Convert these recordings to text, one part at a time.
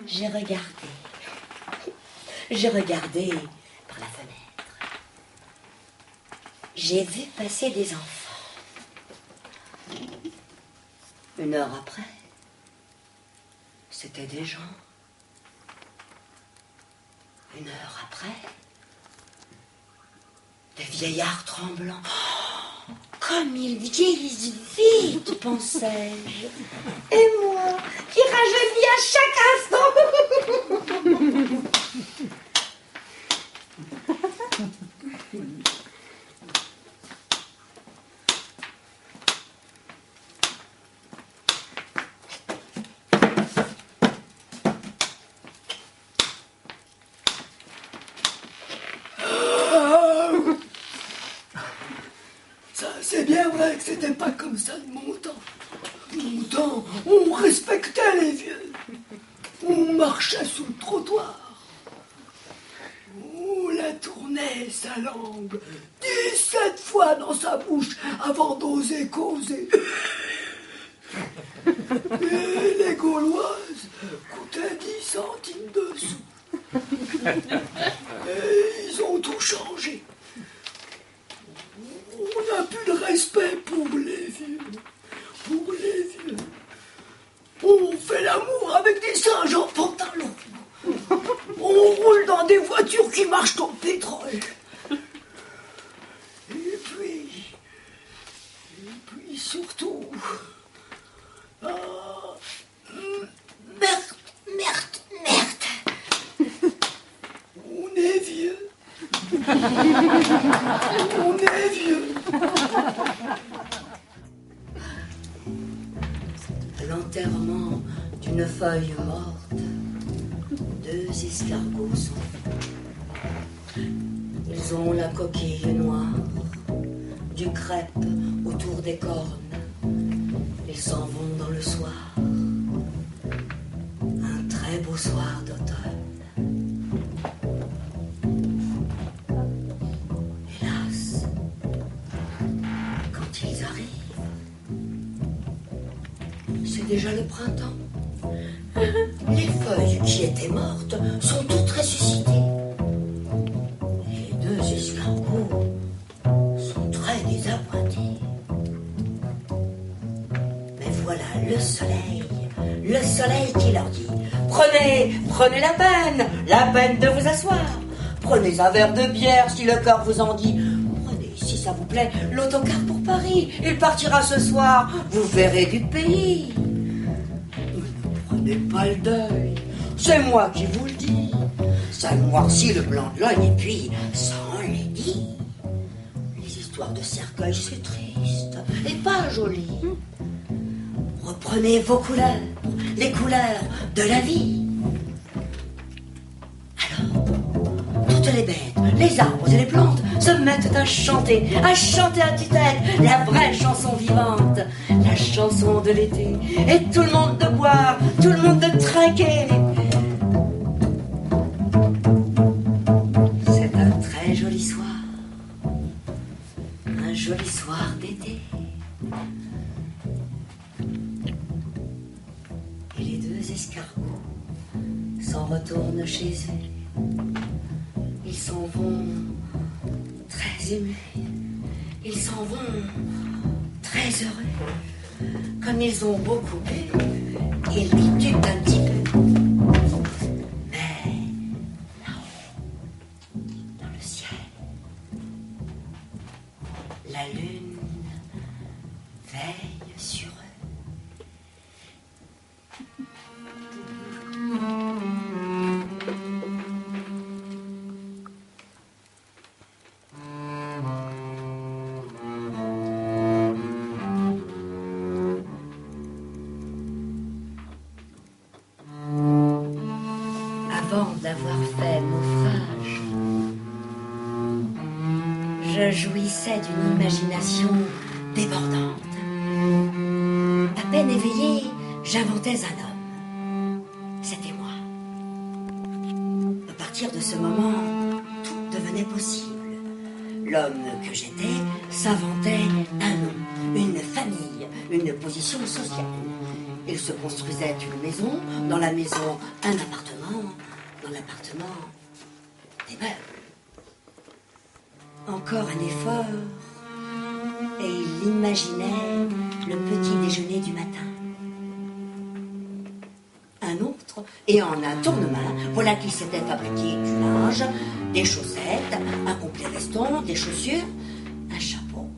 J'ai regardé par la fenêtre. J'ai vu passer des enfants. 1 heure après, c'était des gens. 1 heure après, des vieillards tremblants. Oh, comme ils vieillissent vite, pensais-je. Et moi, qui rajeunis à chaque instant. C'est bien vrai que c'était pas comme ça de mon temps. Mon temps, on respectait les vieux. On marchait sous le trottoir. On la tournait sa langue 17 fois dans sa bouche avant d'oser causer. Et les Gauloises coûtaient 10 centimes de sous. Et ils ont tout changé. On n'a plus de respect pour les vieux. Pour les vieux. On fait l'amour avec des singes en pantalon. On roule dans des voitures qui marchent au pétrole. Et puis surtout... Merde. On est vieux. On est vieux. L'enterrement d'une feuille morte. 2 escargots sont. Ils ont la coquille noire, du crêpe autour des cornes. Ils s'en vont dans le soir. Un très beau soir d'automne. Hélas, quand ils arrivent, c'est déjà le printemps. Les feuilles qui étaient mortes sont toutes ressuscitées. Les 2 escargots sont très désappointés. Mais voilà le soleil qui leur dit: Prenez la peine de vous asseoir. Prenez un verre de bière si le cœur vous en dit. Prenez, si ça vous plaît, l'autocar pour Paris. Il partira ce soir, vous verrez du pays. Prenez pas le deuil, c'est moi qui vous le dis. Ça noircit le blanc de l'œil et puis ça enlaidit. Les histoires de cercueil, c'est triste et pas joli. Reprenez vos couleurs, les couleurs de la vie. Alors, toutes les bêtes, les arbres et les plantes se mettent à chanter à tue-tête la vraie chanson vivante, la chanson de l'été. Et tout le monde de boire, tout le monde de trinquer. C'est un très joli soir, un joli soir d'été. Et les 2 escargots s'en retournent chez eux. Ils s'en vont très émus. Ils s'en vont très heureux. Comme ils ont beaucoup bu, ils titubent un petit peu. Mais là-haut, dans le ciel, la lune veille sur eux. Avant d'avoir fait naufrage, je jouissais d'une imagination débordante. À peine éveillé, j'inventais un homme. C'était moi. À partir de ce moment, tout devenait possible. L'homme que j'étais s'inventait un nom, une famille, une position sociale. Il se construisait une maison, dans la maison un appartement, dans l'appartement des meubles. Encore un effort, et il imaginait le petit déjeuner du matin. Un autre, et en un tournement, voilà qu'il s'était fabriqué du linge, des chaussettes, un complet veston, des chaussures, un chapeau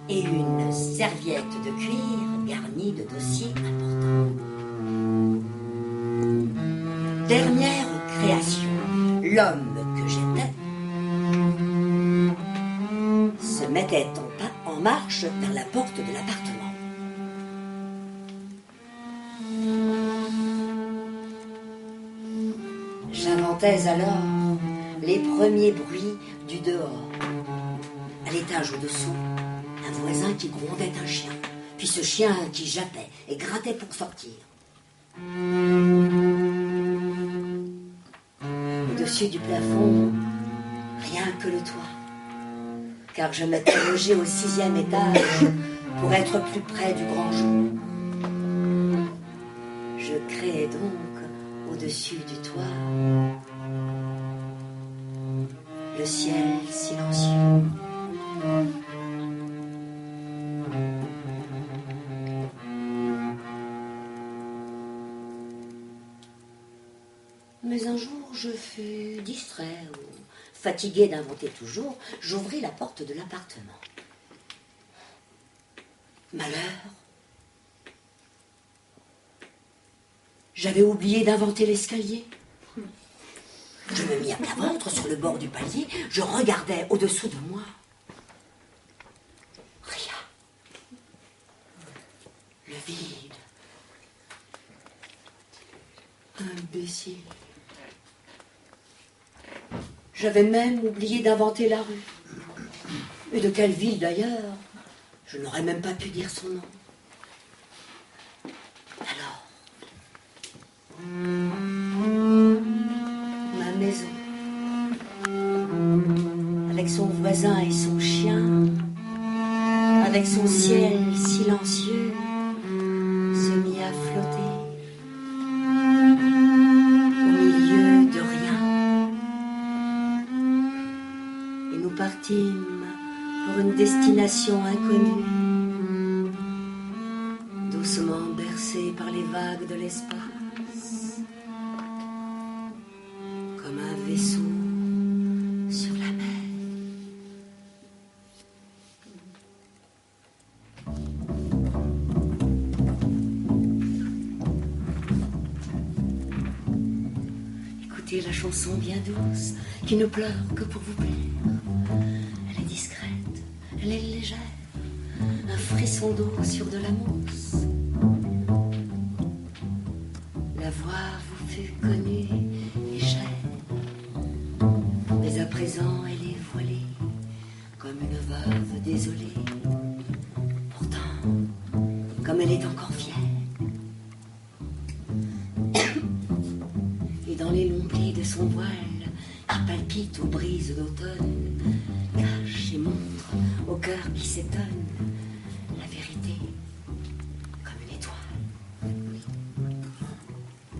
et une serviette de cuir garnie de dossiers importants. Dernière création, l'homme que j'étais se mettait en marche vers la porte de l'appartement. J'inventais alors les premiers bruits du dehors. À l'étage au-dessous, un voisin qui grondait un chien, puis ce chien qui jappait et grattait pour sortir. Au-dessus du plafond, rien que le toit, car je m'étais logé au 6e étage pour être plus près du grand jour. Je créais donc au-dessus du toit le ciel silencieux. Mais un jour, je fus distrait ou fatigué d'inventer toujours, j'ouvris la porte de l'appartement. Malheur, j'avais oublié d'inventer l'escalier. Je me mis à plat ventre sur le bord du palier, je regardais au-dessous de moi. Rien. Le vide. Imbécile. J'avais même oublié d'inventer la rue. Et de quelle ville d'ailleurs? Je n'aurais même pas pu dire son nom. Alors, ma maison, avec son voisin et son chien, avec son ciel silencieux, se mit à flotter au milieu de rien. Et nous partîmes pour une destination inconnue, doucement bercée par les vagues de l'espace, comme un vaisseau sur la mer. Écoutez la chanson bien douce, qui ne pleure que pour vous plaire. Elle est discrète, elle est légère, un frisson d'eau sur de la mousse. La voix vous fut connue et chère, mais à présent elle est voilée, comme une veuve désolée. Pourtant, comme elle est encore fière, et dans les longs plis de son voile, qui palpite aux brises d'automne, cache et montre au cœur qui s'étonne la vérité comme une étoile.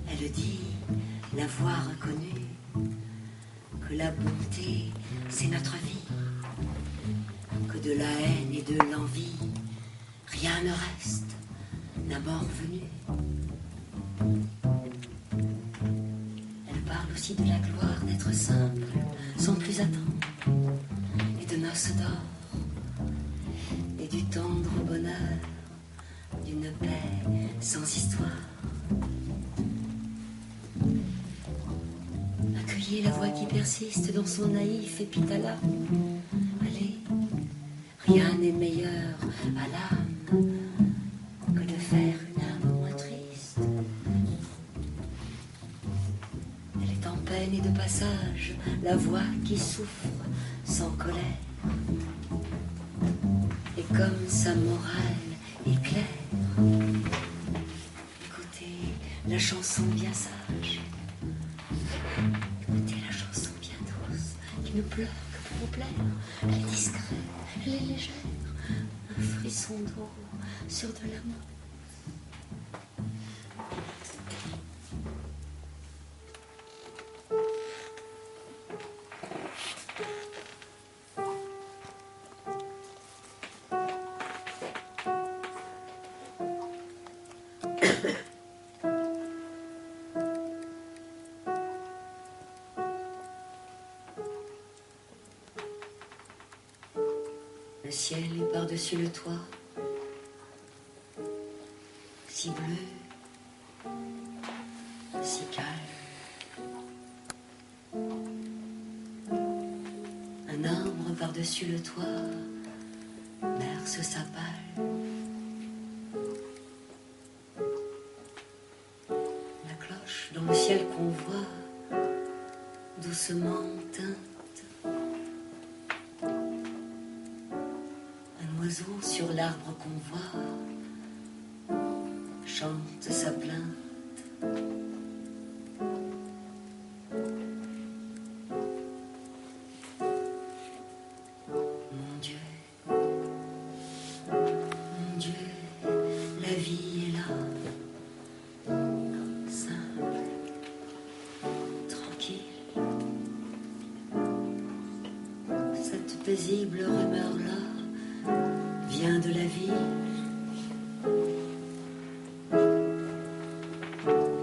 Elle dit, la voix reconnue, que la bonté c'est notre vie, que de la haine et de l'envie rien ne reste, la mort venue. Elle parle aussi de la gloire d'être simple, sans plus attendre, et de noces d'or, et du tendre bonheur, d'une paix sans histoire. Accueillez la voix qui persiste dans son naïf épithala. Allez, rien n'est meilleur à l'âme que de faire une âme moins triste. Elle est en peine et de passage, la voix qui souffre sans colère. Et comme sa morale est claire, écoutez la chanson bien sage, écoutez la chanson bien douce, qui ne pleure que pour vous plaire. Elle est discrète, elle est légère, un frisson d'eau sur de l'amour. Le ciel est par-dessus le toit, si bleu, si calme. Un arbre par-dessus le toit berce sa palle. La cloche dans le ciel qu'on voit doucement teinte. Un oiseau sur l'arbre qu'on voit chante sa plainte. Mon Dieu, la vie est là, simple, tranquille. Cette paisible rumeur-là vient de la vie.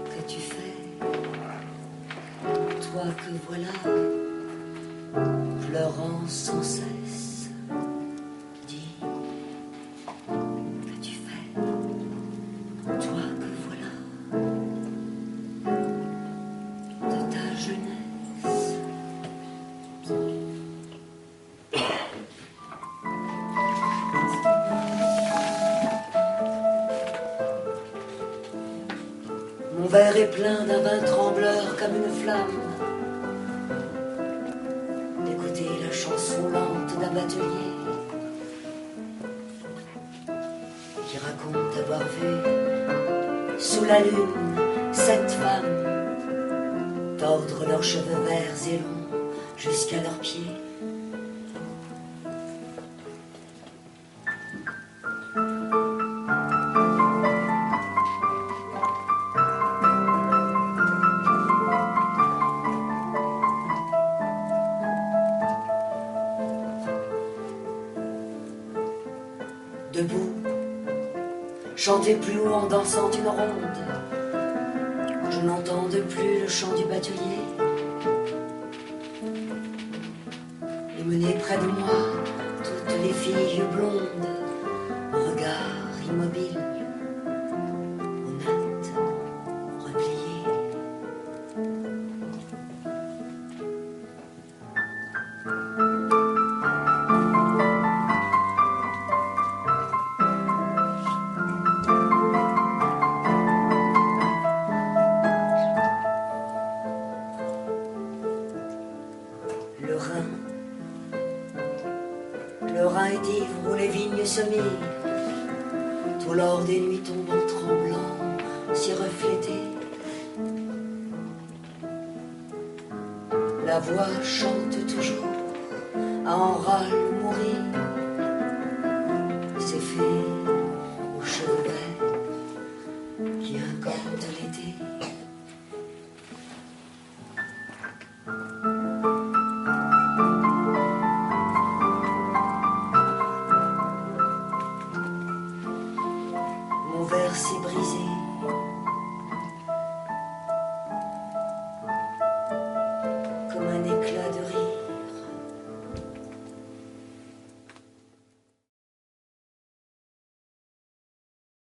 Que tu fais, toi que voilà, pleurant sans cesse. Dis, que tu fais, toi que voilà, de ta jeunesse. Mon verre est plein d'un vin trembleur comme une flamme. Écoutez la chanson lente d'un batelier qui raconte avoir vu sous la lune 7 femmes tordre leurs cheveux verts et longs jusqu'à leurs pieds. Debout, chantez plus haut en dansant une ronde. Je n'entende plus le chant du batelier. Et menées près de moi, toutes les filles blondes, regard immobile, honnête, replié. Le Rhin est ivre où les vignes se mirent, tout l'or des nuits tombant tremblant s'y reflétait. La voix chante toujours à en râle mourir, ces fées aux cheveux verts qui incantent l'été. Mon verre s'est brisé,